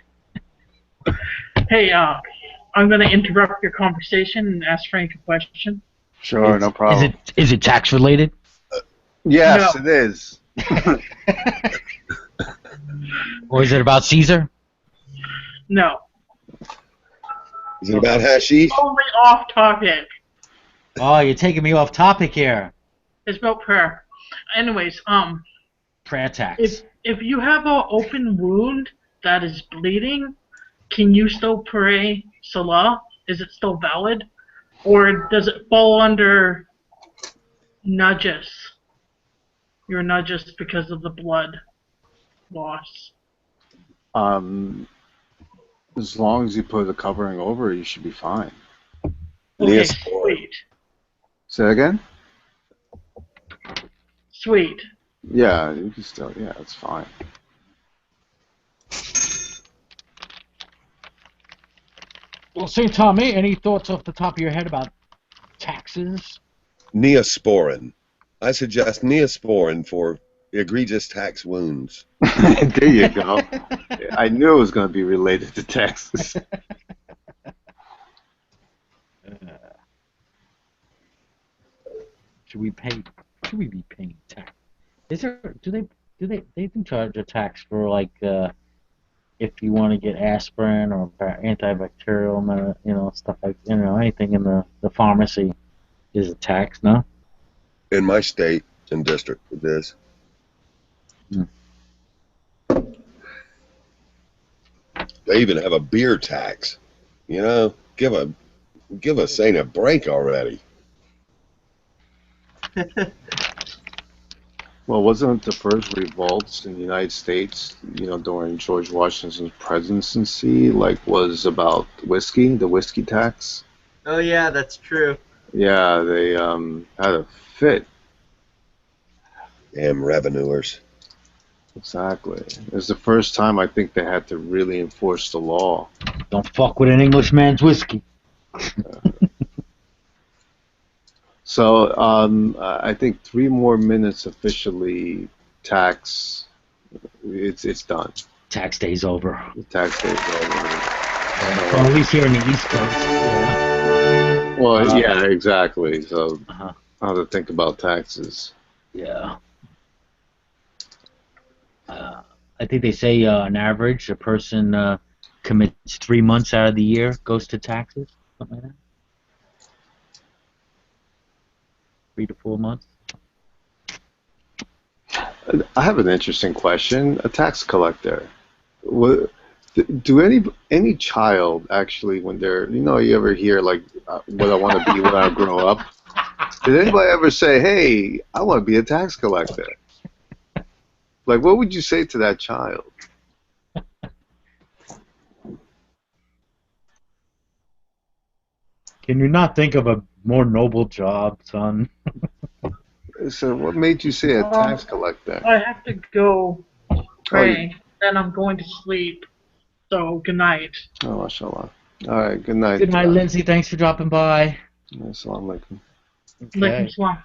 Hey, I'm going to interrupt your conversation and ask Frank a question. Sure, no problem. Is it tax related? Yes, No. it is. Or is it about Caesar? No. Is it about hashish? Totally off topic. Oh, you're taking me off topic here. It's about prayer. Anyways, Prayer tax. if you have an open wound that is bleeding, can you still pray Salah? Is it still valid? Or does it fall under najis? You're najis because of the blood loss. Um, as long as you put a covering over it, you should be fine. Okay, Neosporin. sweet. Say that again? Sweet. Yeah, you can still. Yeah, it's fine. Well, St. Tommy, any thoughts off the top of your head about taxes? Neosporin. I suggest Neosporin for egregious tax wounds. There you go. I knew it was going to be related to taxes. Should we pay? Should we be paying tax? Is there? They do charge a tax for like if you want to get aspirin or antibacterial, stuff like anything in the pharmacy is a tax, no? In my state and district, it is. Hmm. They even have a beer tax. You know, give a saint a break already. Well, wasn't it the first revolts in the United States, during George Washington's presidency, was about whiskey, the whiskey tax? Oh yeah, that's true. Yeah, they had a fit. Damn revenuers. Exactly. It was the first time I think they had to really enforce the law. Don't fuck with an Englishman's whiskey. So I think 3 more minutes officially tax. It's done. Tax day's over. The tax day is over. Well, at least here in the East Coast. Yeah. Well, yeah, exactly. So Uh-huh. how to think about taxes. Yeah. I think they say on average a person commits 3 months out of the year goes to taxes, something like that. 3 to 4 months. I have an interesting question. A tax collector. Do any child actually, when they're, you ever hear what I want to be when I grow up? Did anybody ever say, "Hey, I want to be a tax collector"? What would you say to that child? Can you not think of a more noble job, son? So, what made you say a tax collector? I have to go pray, then I'm going to sleep. So, good night. Oh, mashallah. All right, good night. Good night, Lindsay. Thanks for dropping by. Assalamu alaikum. Alaikum salam.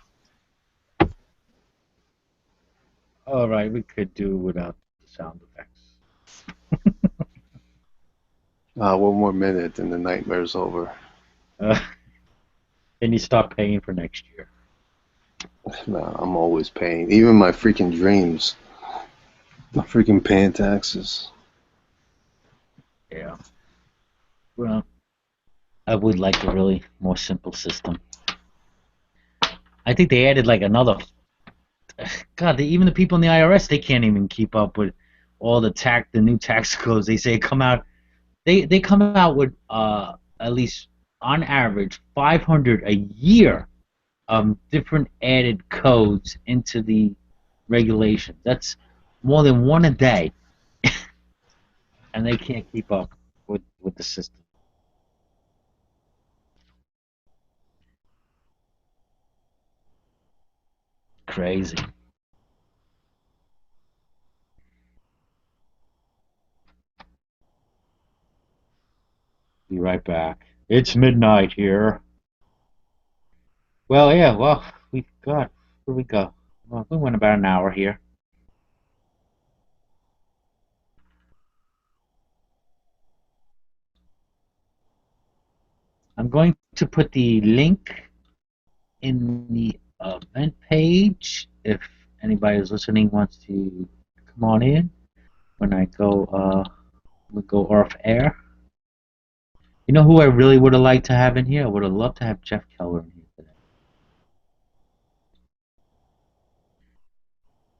All right, we could do without the sound effects. 1 more minute and the nightmare's over. Then you start paying for next year. No, I'm always paying. Even my freaking dreams. I'm freaking paying taxes. Yeah. Well, I would like a really more simple system. I think they added another. God, even the people in the IRS, they can't even keep up with all the new tax codes. They say come out. They come out with at least on average 500 a year different added codes into the regulations. That's more than one a day, and they can't keep up with the system. Crazy. Be right back. It's midnight here. Well, yeah, we've got, where we go? Well, we went about an hour here. I'm going to put the link in the event page if anybody who's listening wants to come on in when I go, we go off air. You know who I really would have liked to have in here? I would have loved to have Jeff Keller in here today.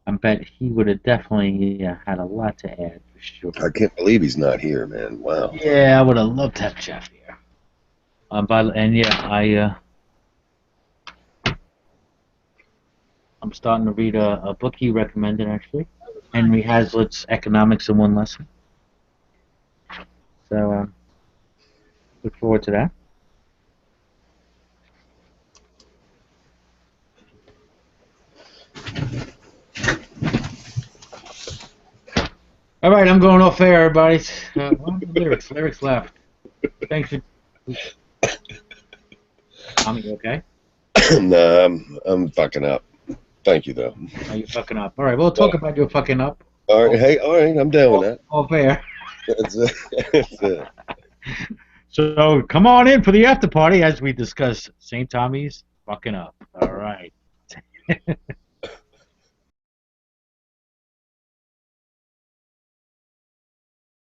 I bet he would have definitely had a lot to add for sure. I can't believe he's not here, man. Wow. Yeah, I would have loved to have Jeff here. I'm starting to read a book he recommended actually, Henry Hazlitt's Economics in One Lesson. So look forward to that. All right, I'm going off air, everybody. Lyrics left. Thanks for. Tommy, you okay? Nah, I'm fucking up. Thank you, though. Are you fucking up? All right, we'll talk about your fucking up. All right, hey, all right, I'm down with that. Off air. That's it. That's it. So come on in for the after party as we discuss St. Tommy's fucking up. All right.